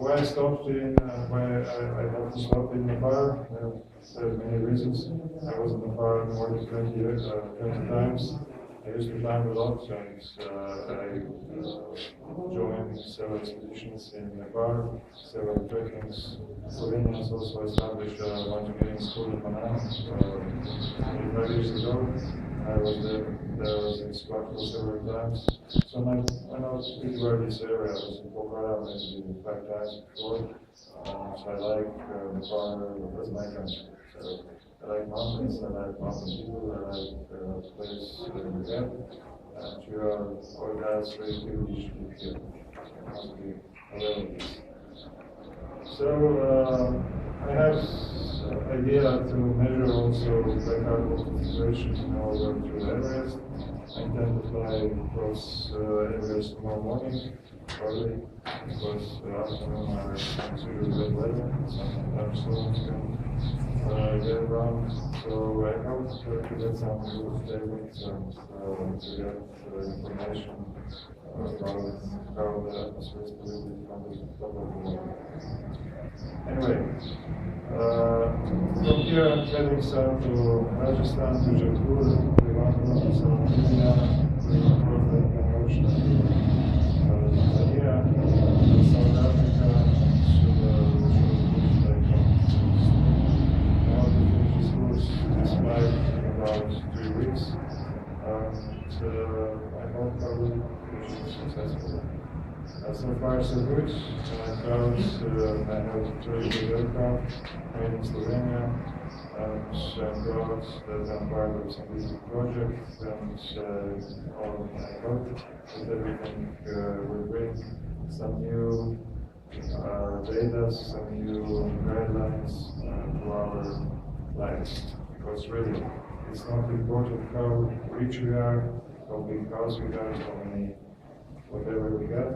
why I stopped in, why I had to stop in Nepal, there are many reasons. I was in Nepal more than 20 years, 20 times. I used to climb a lot, and I joined several expeditions in Nepal, several trekkings. Slovenians also established a mountaineering school in Manama 25 years ago. I was there in Squat for several times. So when I was pretty well this area, I was in Pokhara maybe 5 times before. So I like Nepal as my country. So I like mountains, I like mountain people, I like the place where we live. And we are all guys very privileged to be here. I must be aware of this. So I have idea to measure also black hole concentration in our work to Everest. I intend to fly across Everest tomorrow morning, probably, because afternoon I consider bad weather. Sometimes storms can get around. So I hope to get some good statements and to get information about how the atmosphere is polluted from the top of the water. Anyway, from here I'm heading south to Rajasthan, to Jaipur, Trivandrum, South India, to across the Indian Ocean to Tanzania, South Africa, to the I hope to finish this course, this flight, in about 3 weeks. I hope I will finish it successfully. So far, so good. Clouds, I have very good aircraft made in Slovenia, and I'm proud that I'm part of some big projects, and I hope that everything will bring some new data, some new guidelines to our lives. Because really, it's not important how rich we are, how big house we got, how many whatever we got.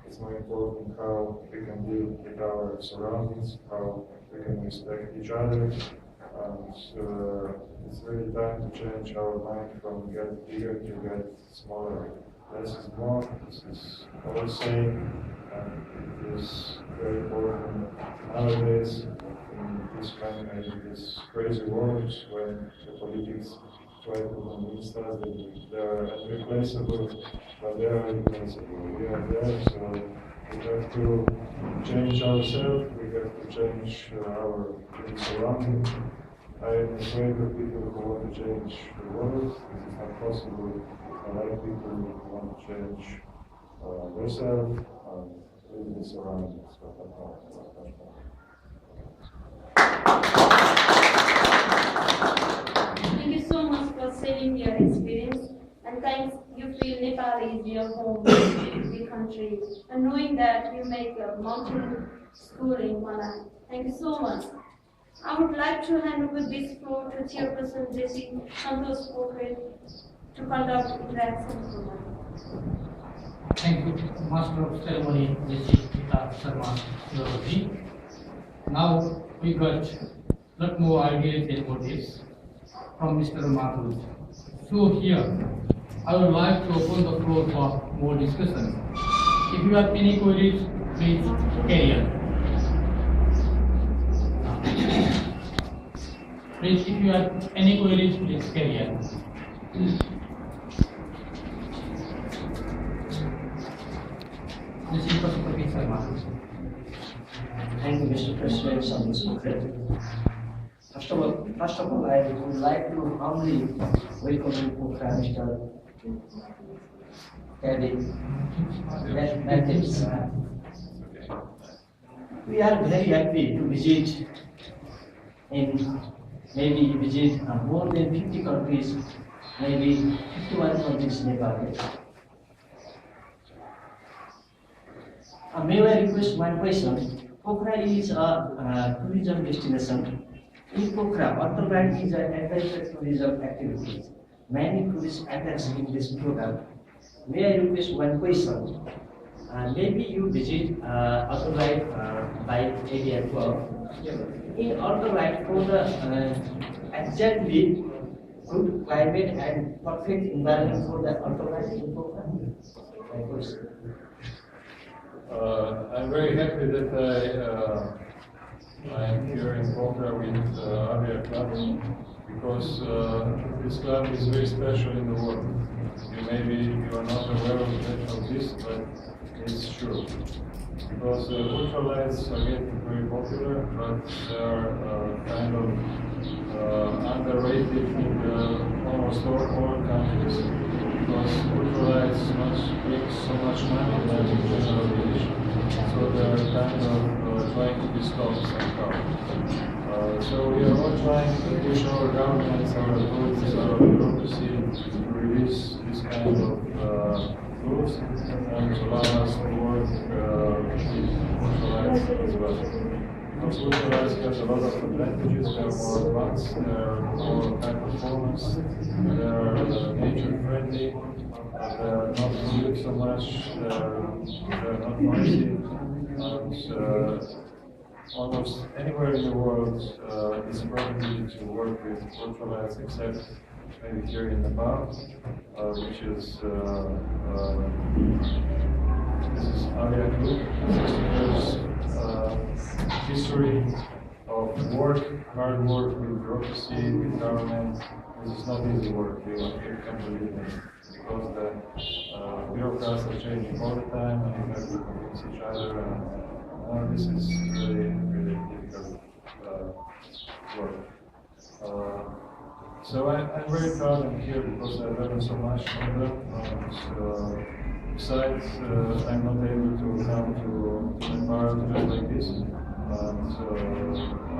It's more important how we can deal with our surroundings, how we can respect each other, and it's really time to change our mind from get bigger to get smaller. Less is more, this is our saying, and it is very important nowadays in this crazy world when the politics try to convince us that they are irreplaceable, but they are irreplaceable. We are there, so we have to change ourselves, we have to change our surrounding. I am afraid of people who want to change the world. This is not possible. I like people who want to change themselves and live the surroundings. Thank you so much for sharing your experience, and thanks you feel Nepal is your home, the country, and knowing that you make a mountain school in Manama. Thank you so much. I would like to hand over this floor to Chairperson J.C. Santosh Pokhare to conduct interactions for us. Thank you, Master of Ceremony, J.C. Sharma Yogi. Now we got a lot more ideas and motives from Mr. Mathur. So here, I would like to open the floor for more discussion. If you have any queries, please carry on. Please, if you have any queries, please carry on. This is Professor Sharma. Thank you, Mr. President Santosh Pokhare. First of all, I would like to humbly welcome you, Pokhara, Mr. Matthews. We are very happy to visit more than 50 countries, maybe 51 countries in Nepal. May I request one question? Pokhara is a tourism destination. In Pokhara, Ultralight is an adventure tourism activity. Many tourists attend in this program. May I request one question? Maybe you visit Ultralight by area 12. In Ultralight, for the exactly good climate and perfect environment for the Ultralight in Pokhara? My question. I'm very happy that I am here in Pokhara with Avia Club because this club is very special in the world. You are not aware of this, but it's true. Because ultralights are getting very popular, but they are kind of underrated in almost all countries. Because ultralights bring so much money than general aviation. So they are kind of trying to be stopped somehow. So we are all trying to push our governments, our authorities, our bureaucracy to release this kind of rules and to allow us to work with ultralights as well. Because ultralights has a lot of advantages. They are more advanced, they are more high performance, they are nature friendly, they are not polluted so much, they are not noisy, and almost anywhere in the world it's probably to work with ultralights except maybe here in Nepal, which is this is Avia Group, 60 years history of work, hard work with bureaucracy, with government. This is not easy work, you can't believe me, because the bureaucrats are changing all the time and you have to convince each other, and this is really, really difficult work. So I'm very proud I'm here because I learned so much from them. Besides, I'm not able to come to Nepal just like this. I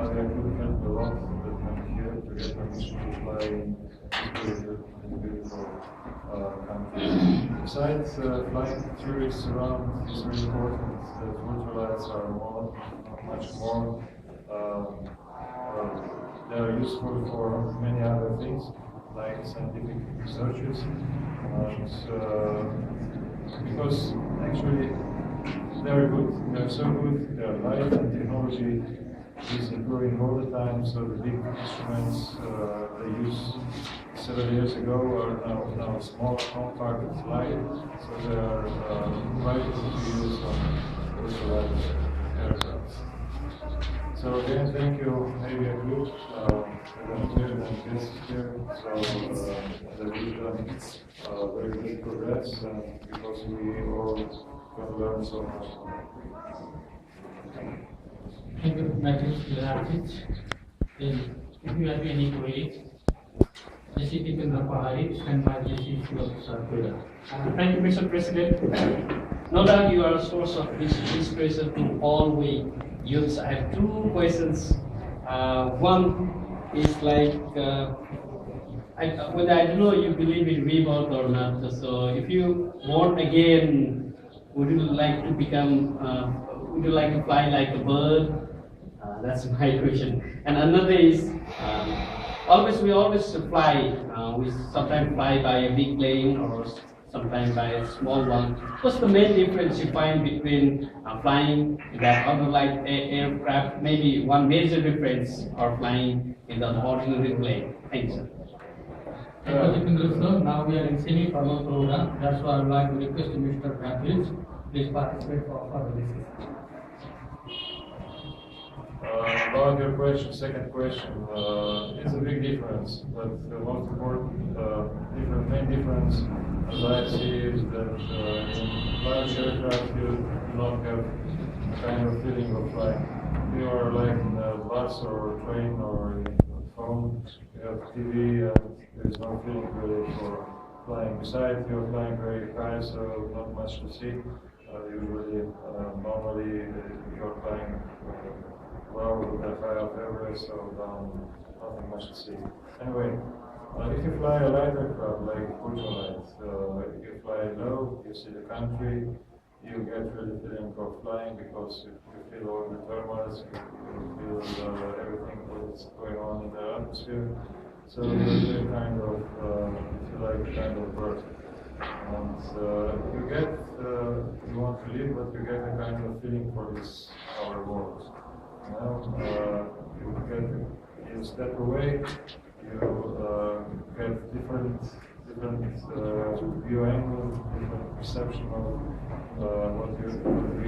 could help a lot that I'm here to get permission to fly in this beautiful country. Besides, flying tourists around is very important. The ultralights are much more. They are useful for many other things, like scientific researches, because actually they are good. They are so good. They are light, and technology is improving all the time. So the big instruments they used several years ago are now small, compact, light. So they are quite good to use on ultralight aircraft. So again, thank you, Avia Group, and guests here. So that we've done very good progress, because we all can learn so much. Thank you, Matthew Leonardovich. If you have any queries, Jesse Dipendra Pahari, stand by Jesse Sarkuda. Thank you, Mr. President. No doubt you are a source of inspiration to all we youths. I have two questions. One is like, whether I don't know you believe in rebirth or not. So if you born again, would you like to become, would you like to fly like a bird? That's my question. And another is, we always fly. We sometimes fly by a big plane or sometimes by a small one. What's the main difference you find between flying that other like aircraft? Maybe one major difference or flying in the ordinary plane. Thanks, sir. Thank you, Dipendra sir. Now we are in semi-formal program. That's why I would like to request Mr. Rathledge, please participate for further discussion. About your question, second question, it's a big difference, but the most important main difference, as I see, is that in large aircraft you do not have a kind of feeling of flying. You are like in a bus or train or in a phone, you have TV and there is no feeling really for flying. Besides, you're flying very high, so not much to see. Usually, normally, you're flying well with the high of Everest, so nothing much to see. Anyway, if you fly a light aircraft like ultralight, if you fly low, you see the country, you get really feeling of flying because you feel all the turmoils, you feel everything that's going on in the atmosphere. So you're really kind of, you feel like a kind of bird. And you want to live, but you get a kind of feeling for this, our world. You step away, you get different different view angle, different perception of what we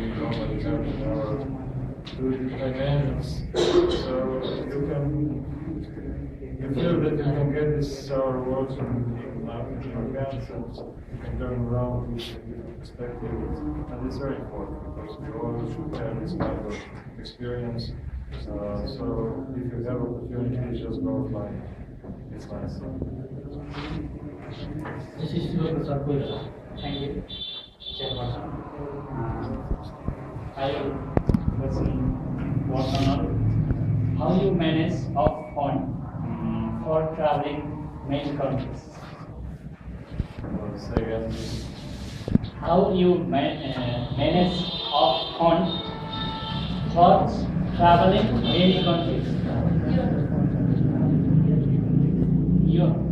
normally have in our two dimensions. So you feel that you can get this our words in your hands and you can turn around with different perspective. And it's very important because we all should have this kind of experience. So if you have opportunity, just go fly. It's nice. This is your question. Thank you. Chairperson. I question what or not. How you manage of fund for traveling many countries? Say again. How you manage of fund for traveling many countries? You.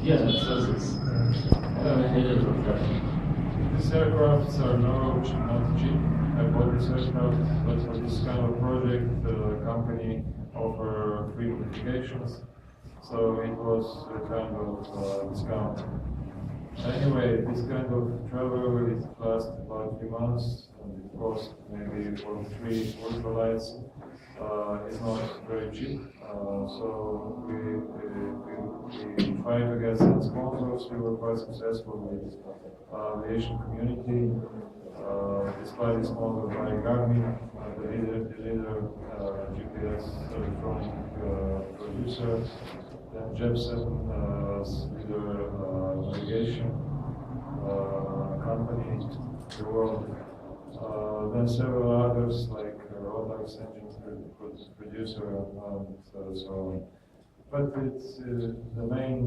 Yes, it says this. These aircrafts are not cheap. I bought this aircraft, but for this kind of project, the company offer free modifications, so it was a kind of discount. Anyway, this kind of travel will last about a few months, and it costs maybe for 3 ultralights. It's not very cheap, so we tried to get some sponsors. We were quite successful with aviation community. Despite the sponsor by Garmin, the leader GPS electronic producer, then Jepsen, leader navigation company, the world. Then several others like Rolex engine producer and so on. But it's the main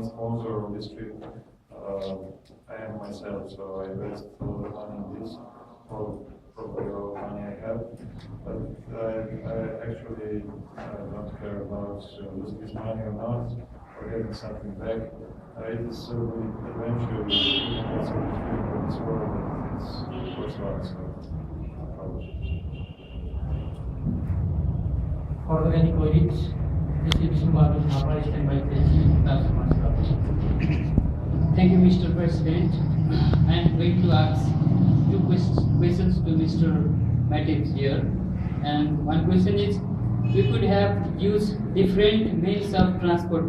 sponsor of this trip. I am myself, so I invest a lot of money in this, probably all the money I have. But I actually don't care about losing this money or not, or getting something back. It is so good adventure, it's so good for this world that it's worthwhile. So, For any queries, this is Vishnu Babu Thapa, stand by President Master. Thank you, Mr. President. I am going to ask two questions to Mr. Matthews here. And one question is, we could have used different means of transport.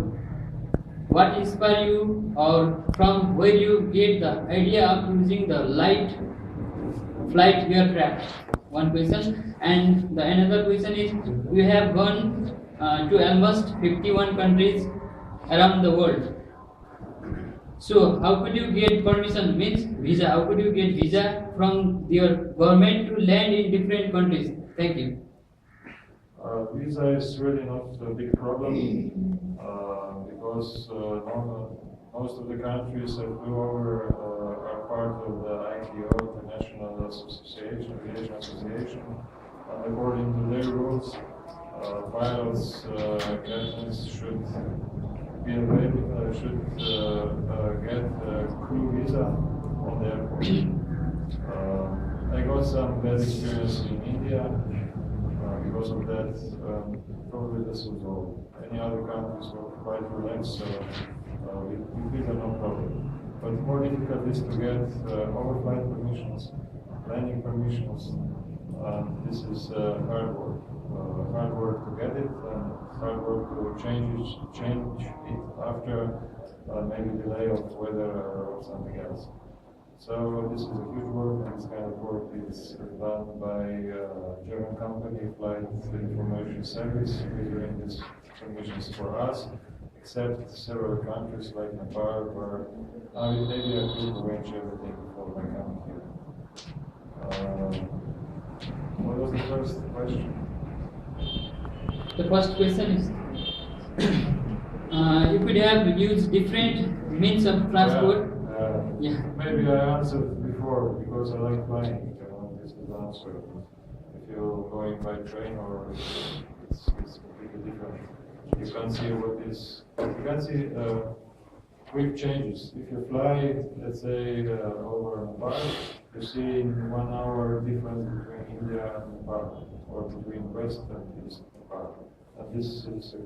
What inspired you, or from where you get the idea of using the light flight aircraft? One question. And the another question is, we have gone to almost 51 countries around the world. So how could you get permission, means visa? How could you get visa from your government to land in different countries? Thank you. Visa is really not a big problem because most of the countries that flew over are part of the ITO, International Aviation Association, and according to their rules, pilots, captains should be available, should get a crew visa on the airport. I got some bad experience in India because of that. Probably this was all. Any other countries were quite relaxed, so we feel no problem. But more difficult is to get overflight permissions, landing permissions. This is hard work. Hard work to get it, and hard work to change it after maybe delay of weather or something else. So this is a huge work, and this kind of work is done by German company Flight Information Service, delivering these permissions for us, except several countries like Nepal, where maybe I could arrange everything before my coming here. What was the first question? The first question is, you could have used different means of transport. Yeah. Maybe I answered before because I like flying. This is the answer. If you're going by train or it's completely different. You can see what is. You can see quick changes. If you fly, let's say over Nepal, you see in 1 hour difference between India and Nepal. or between West and East Nepal. And this is a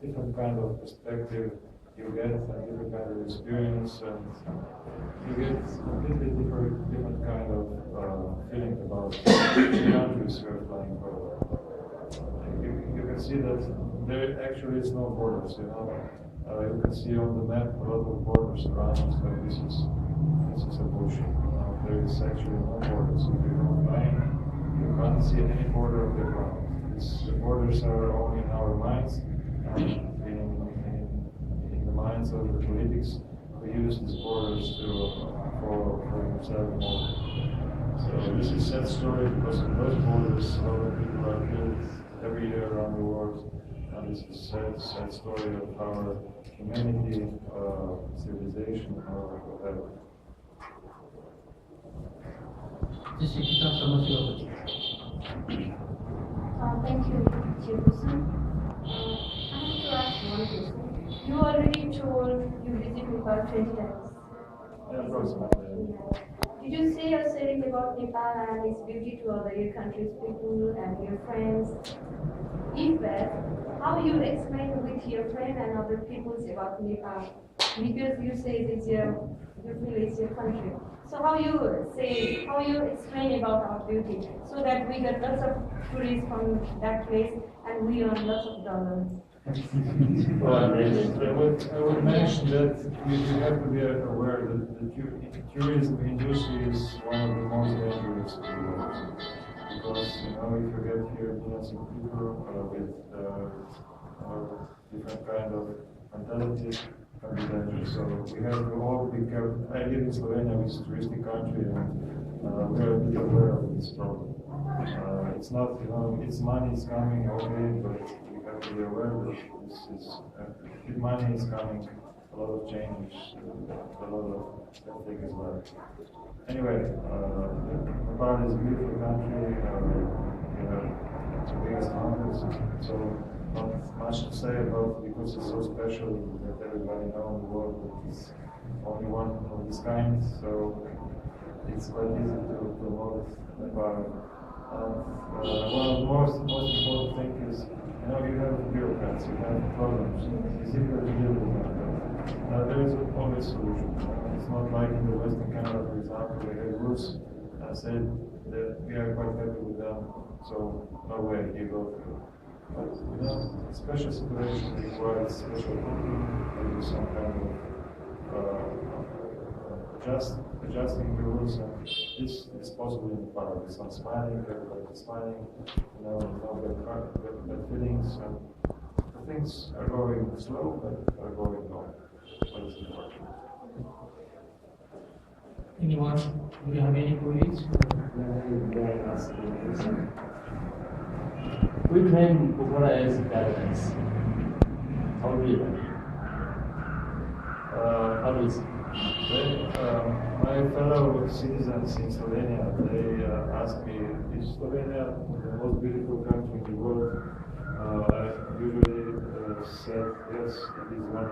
different kind of perspective you get, a different kind of experience, and you get completely different kind of feeling about the countries you are flying over. You can see that there actually is no borders, you know. You can see on the map a lot of borders around, so this is a bullshit. There is actually no borders. If you go flying, you can't see any border of the ground. The borders are only in our minds, in the minds of the politics who use these borders for themselves more. So this is a sad story because in those borders, a lot of people are killed every year around the world. And this is a sad story of our humanity, civilization, or whatever. This is Nikita Samasya. Thank you, Chairperson. I have to ask one question. You already told you visited Nepal 20 times. Yeah, approximately. Did you say you're saying about Nepal and its beauty to other your country's people and your friends? If that, how you explain with your friend and other peoples about Nepal? Because you say it's you feel it's your country. So how you explain about our beauty so that we get lots of tourists from that place and we earn lots of dollars? Well, I would mention that you have to be aware that the tourism industry is one of the most dangerous in the world. Because, you know, if you get here millions of people with different kind of mentality, can be dangerous. So we have to all be careful. I live in Slovenia, which is a touristic country, and we are a bit aware of this problem. It's not, you know, its money is coming, okay, but we have to be aware that this is, with money is coming a lot of change, a lot of bad things as well. Anyway, Nepal is a beautiful country, the biggest mountains, so not much to say about it because it's so special that everybody knows in the world that it's only one of this kind, so it's quite easy to promote Nepal. One of the most important things is, you know, you have bureaucrats, you have problems, it's difficult to deal with them. There is always a solution. It's not like in the Western Canada, for example, they have rules said that we are quite happy with them, so no way you go through. But you know, special situation requires special thinking, maybe some kind of adjusting the rules, and this is possible in the power. With some smiling, everybody is smiling, you know, no bad feelings, and things are going slow, but are going on. What is important? Anyone? Do you have any queries? We claim Pokhara as paradise. How do you like it? How is it? My fellow citizens in Slovenia, they ask me, is Slovenia the most beautiful country in the world? I usually said, yes, it is one of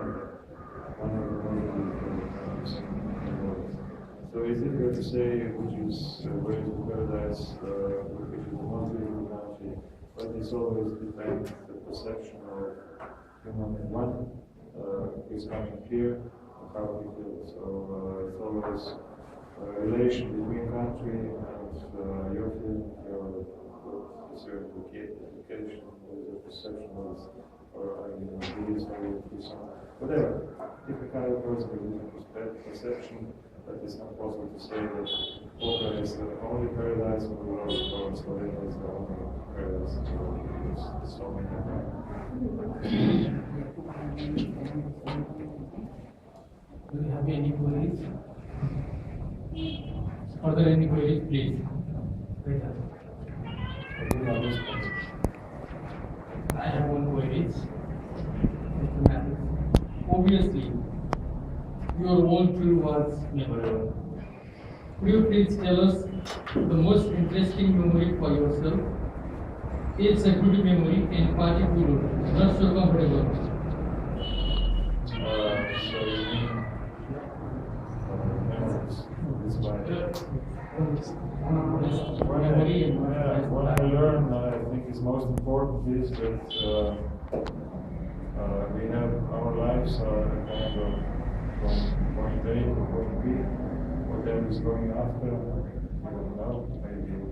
the most beautiful countries in the world. So it's difficult to say which is where is the paradise, which is the most beautiful country, but it's always depends the perception of human one is coming here. How we feel. So it's always a relation between country and your feeling, your education, your perception of, or ideas, how you feel something. Whatever. Different kind of person with different perception, but it's not possible to say that Pokhara is the only paradise in the world, or Slovenia is the only paradise in the world. There's so many. Do you have any queries? Are there any queries, please? I have one query. Mr. Matthews. Obviously, your whole tour was memorable. Could you please tell us the most interesting memory for yourself? It's a good memory and particular, not so comfortable. So you mean memories? This way. When I learn, I think is most important is that we have our lives are kind of from point A to point B. Whatever is going after, I don't know. Maybe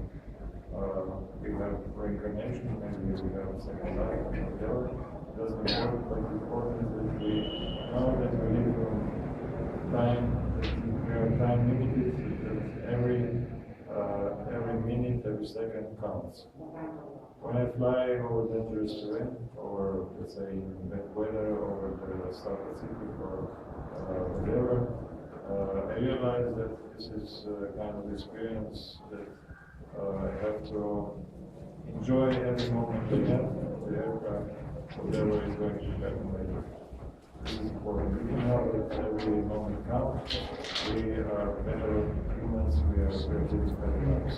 we have reincarnation, maybe we have a second life, whatever. It doesn't matter, but important is that we know that we live from time, that we are time limited, that every minute, every second counts. When I fly over dangerous terrain, or let's say bad weather, over the South Pacific or whatever, I realize that this is a kind of experience that I have to enjoy every moment I have the aircraft, whatever is going to happen later. This is important. We know that every moment counts. We are better humans, we are living better lives.